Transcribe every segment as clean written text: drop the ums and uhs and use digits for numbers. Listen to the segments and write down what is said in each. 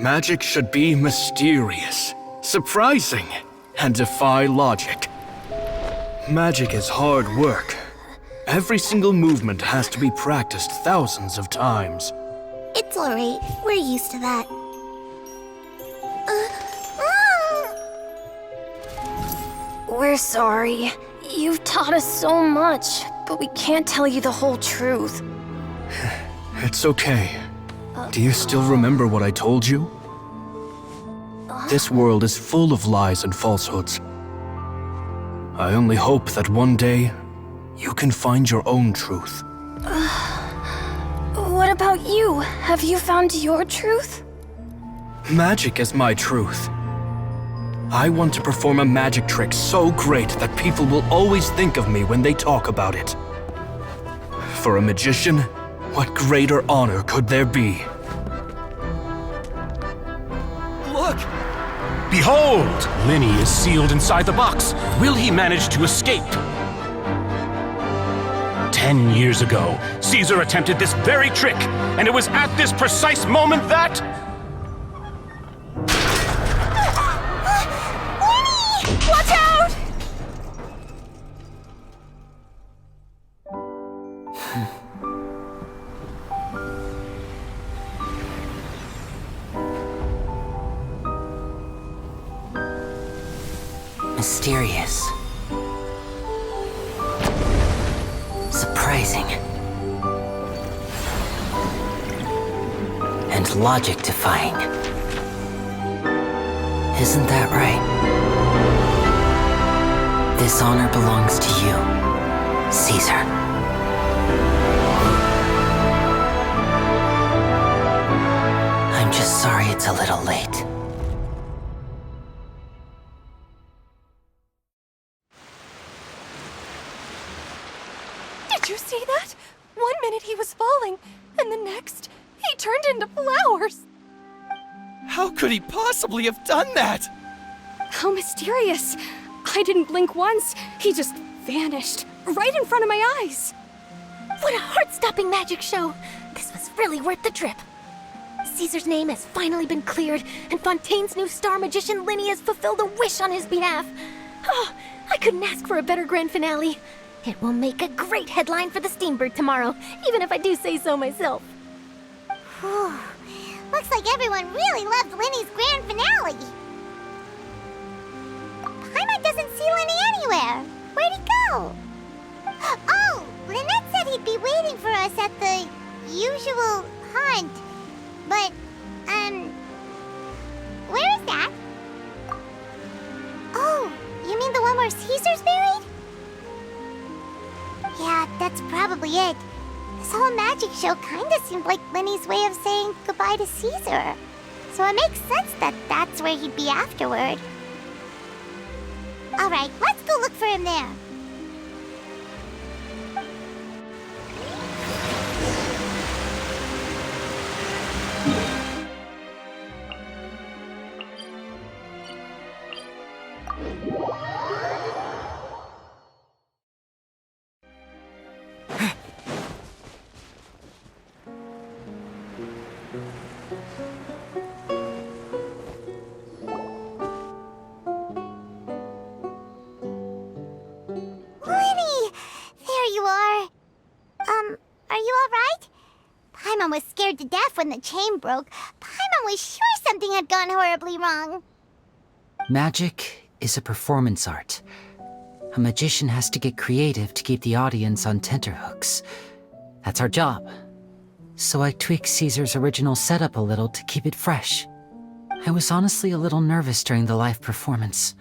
Magic should be mysterious, surprising, and defy logic. Magic is hard work. Every single movement has to be practiced thousands of times. It's alright. We're used to that. We're sorry. You've taught us so much, but we can't tell you the whole truth. It's okay. Do you still remember what I told you? This world is full of lies and falsehoods. I only hope that one day, you can find your own truth. What about you? Have you found your truth? Magic is my truth. I want to perform a magic trick so great that people will always think of me when they talk about it. For a magician, what greater honor could there be? Look! Behold! Lyney is sealed inside the box. Will he manage to escape? 10 years ago, Cesar attempted this very trick, and it was at this precise moment that... Watch out! Mysterious. Surprising. And logic-defying. Isn't that right? This honor belongs to you, Cesar. I'm just sorry it's a little late. Did you see that? 1 minute he was falling, and the next, he turned into flowers. How could he possibly have done that? How mysterious. I didn't blink once. He just vanished, right in front of my eyes. What a heart-stopping magic show! This was really worth the trip. Cesar's name has finally been cleared, and Fontaine's new star magician Lyney has fulfilled a wish on his behalf. Oh, I couldn't ask for a better grand finale. It will make a great headline for the Steambird tomorrow, even if I do say so myself. Whew. Looks like everyone really loved Lyney's grand finale. Paimon doesn't see Lyney anywhere. Where'd he go? Oh, Lynette said he'd be waiting for us at the usual haunt. But, where is that? Oh, you mean the one where Cesar's buried? Yeah, that's probably it. This whole magic show kinda seemed like Lyney's way of saying goodbye to Cesar. So it makes sense that that's where he'd be afterward. Alright, let's go look for him there. Are you alright? Paimon was scared to death when the chain broke. Paimon was sure something had gone horribly wrong. Magic is a performance art. A magician has to get creative to keep the audience on tenterhooks. That's our job. So I tweaked Cesar's original setup a little to keep it fresh. I was honestly a little nervous during the live performance.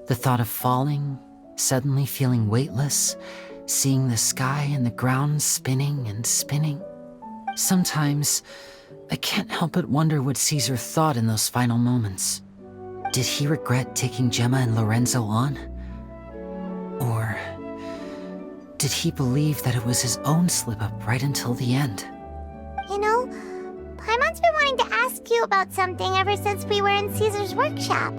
The thought of falling, suddenly feeling weightless, seeing the sky and the ground spinning and spinning. Sometimes, I can't help but wonder what Cesar thought in those final moments. Did he regret taking Gemma and Lorenzo on? Or did he believe that it was his own slip-up right until the end? You know, Paimon's been wanting to ask you about something ever since we were in Cesar's workshop.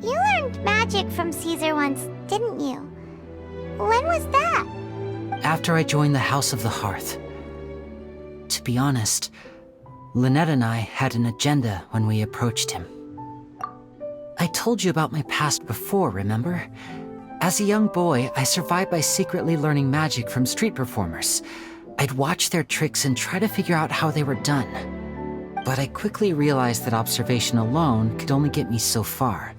You learned magic from Cesar once, didn't you? When was that? After I joined the House of the Hearth. To be honest, Lynette and I had an agenda when we approached him. I told you about my past before, remember? As a young boy, I survived by secretly learning magic from street performers. I'd watch their tricks and try to figure out how they were done. But I quickly realized that observation alone could only get me so far.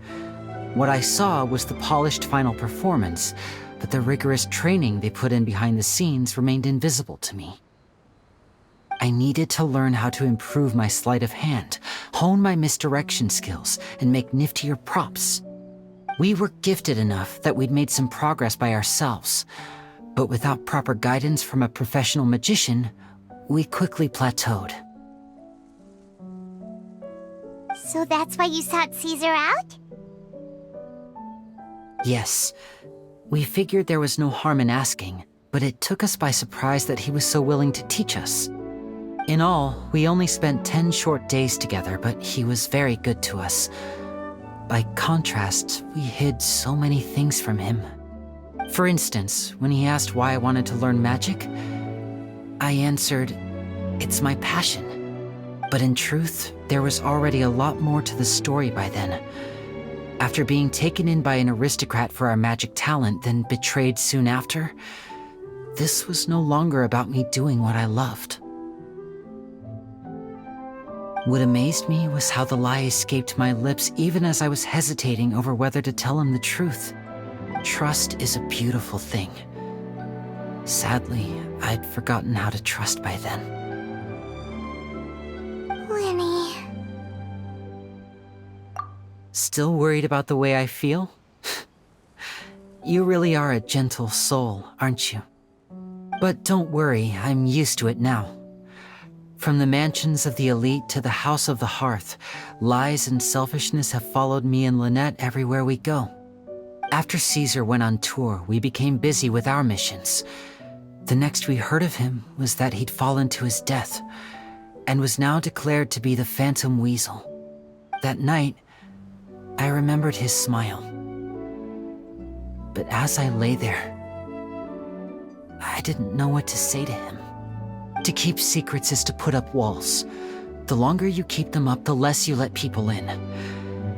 What I saw was the polished final performance, but the rigorous training they put in behind the scenes remained invisible to me. I needed to learn how to improve my sleight of hand, hone my misdirection skills, and make niftier props. We were gifted enough that we'd made some progress by ourselves, but without proper guidance from a professional magician, we quickly plateaued. So that's why you sought Cesar out? Yes. We figured there was no harm in asking, but it took us by surprise that he was so willing to teach us. In all, we only spent 10 short days together, but he was very good to us. By contrast, we hid so many things from him. For instance, when he asked why I wanted to learn magic, I answered, "It's my passion." But in truth, there was already a lot more to the story by then. After being taken in by an aristocrat for our magic talent, then betrayed soon after, this was no longer about me doing what I loved. What amazed me was how the lie escaped my lips even as I was hesitating over whether to tell him the truth. Trust is a beautiful thing. Sadly, I'd forgotten how to trust by then. Lyney. Still worried about the way I feel? You really are a gentle soul, aren't you? But don't worry, I'm used to it now. From the mansions of the elite to the house of the hearth, lies and selfishness have followed me and Lynette everywhere we go. After Cesar went on tour, we became busy with our missions. The next we heard of him was that he'd fallen to his death, and was now declared to be the Phantom Weasel. That night, I remembered his smile. But as I lay there, I didn't know what to say to him. To keep secrets is to put up walls. The longer you keep them up, the less you let people in.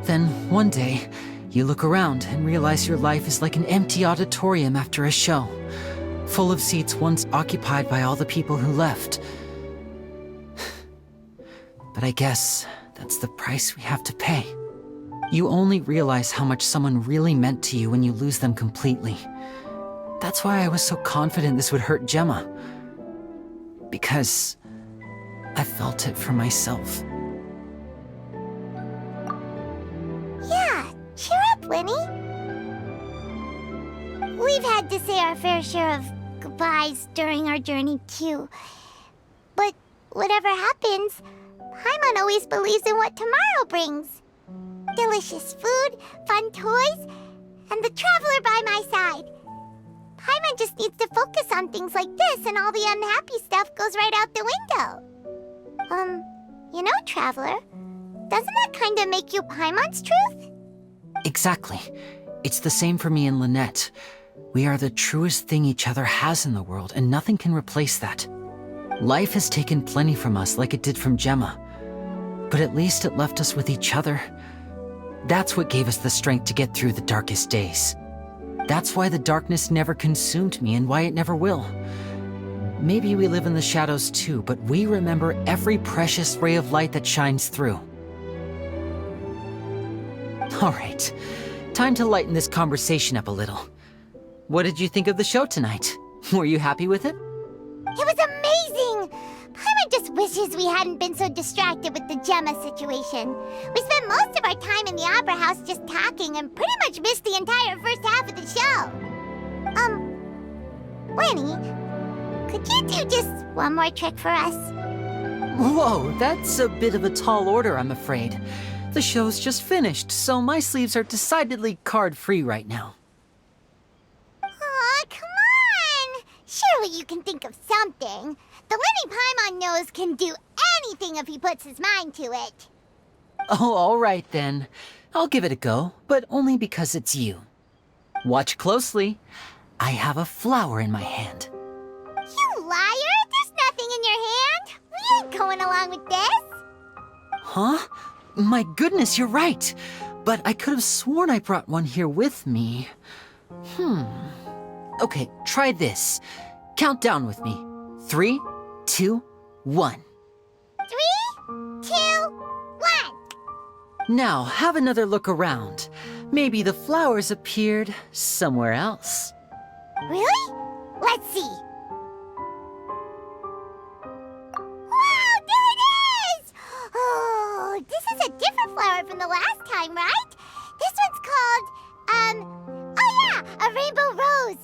Then, one day, you look around and realize your life is like an empty auditorium after a show, full of seats once occupied by all the people who left. But I guess that's the price we have to pay. You only realize how much someone really meant to you when you lose them completely. That's why I was so confident this would hurt Gemma. Because I felt it for myself. Yeah, cheer up, Lyney. We've had to say our fair share of goodbyes during our journey, too. But whatever happens, Paimon always believes in what tomorrow brings. Delicious food, fun toys, and the traveler by my side. Paimon just needs to focus on things like this, and all the unhappy stuff goes right out the window. You know, Traveler, doesn't that kind of make you Paimon's truth? Exactly. It's the same for me and Lynette. We are the truest thing each other has in the world, and nothing can replace that. Life has taken plenty from us, like it did from Gemma. But at least it left us with each other. That's what gave us the strength to get through the darkest days. That's why the darkness never consumed me and why it never will. Maybe we live in the shadows too, but we remember every precious ray of light that shines through. All right, time to lighten this conversation up a little. What did you think of the show tonight? Were you happy with it? It was amazing! Paimon just wishes we hadn't been so distracted with the Gemma situation. We spent most of our time in the opera house just talking and pretty much missed the entire first half of the show. Lyney, could you do just one more trick for us? Whoa, that's a bit of a tall order, I'm afraid. The show's just finished, so my sleeves are decidedly card-free right now. Aw, come on! Surely you can think of something. The Lyney Paimon knows can do anything if he puts his mind to it. Oh, all right then. I'll give it a go, but only because it's you. Watch closely. I have a flower in my hand. You liar! There's nothing in your hand! We ain't going along with this! Huh? My goodness, you're right. But I could have sworn I brought one here with me. Okay, try this. Count down with me. 3, 2, 1. 3, 2, 1. Now, have another look around. Maybe the flowers appeared somewhere else. Really? Let's see. Wow, there it is! Oh, this is a different flower from the last time, right? This one's called, oh yeah, a rainbow rose.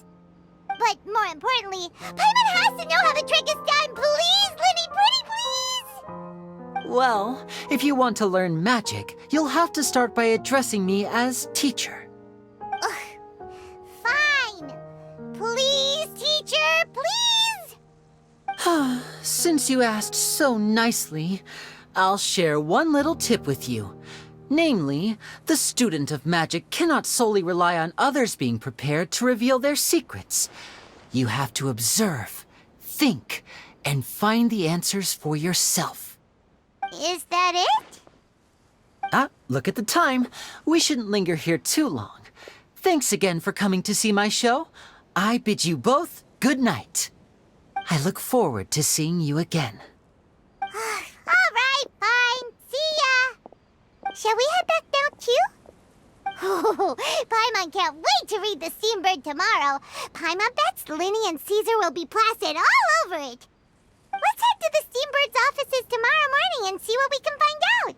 But more importantly, Paimon has to know how the trick is done. Please, Lyney, pretty please! Well, if you want to learn magic, you'll have to start by addressing me as teacher. Fine. Please, teacher, please! Since you asked so nicely, I'll share one little tip with you. Namely, the student of magic cannot solely rely on others being prepared to reveal their secrets. You have to observe, think, and find the answers for yourself. Is that it? Look at the time. We shouldn't linger here too long. Thanks again for coming to see my show. I bid you both good night. I look forward to seeing you again. All right, fine. See ya. Shall we head back now, too? Oh, Paimon can't wait to read The Steambird tomorrow. Paimon bets Lyney and Cesar will be plastered all over it. Let's head to the Steambird's offices tomorrow morning and see what we can find out.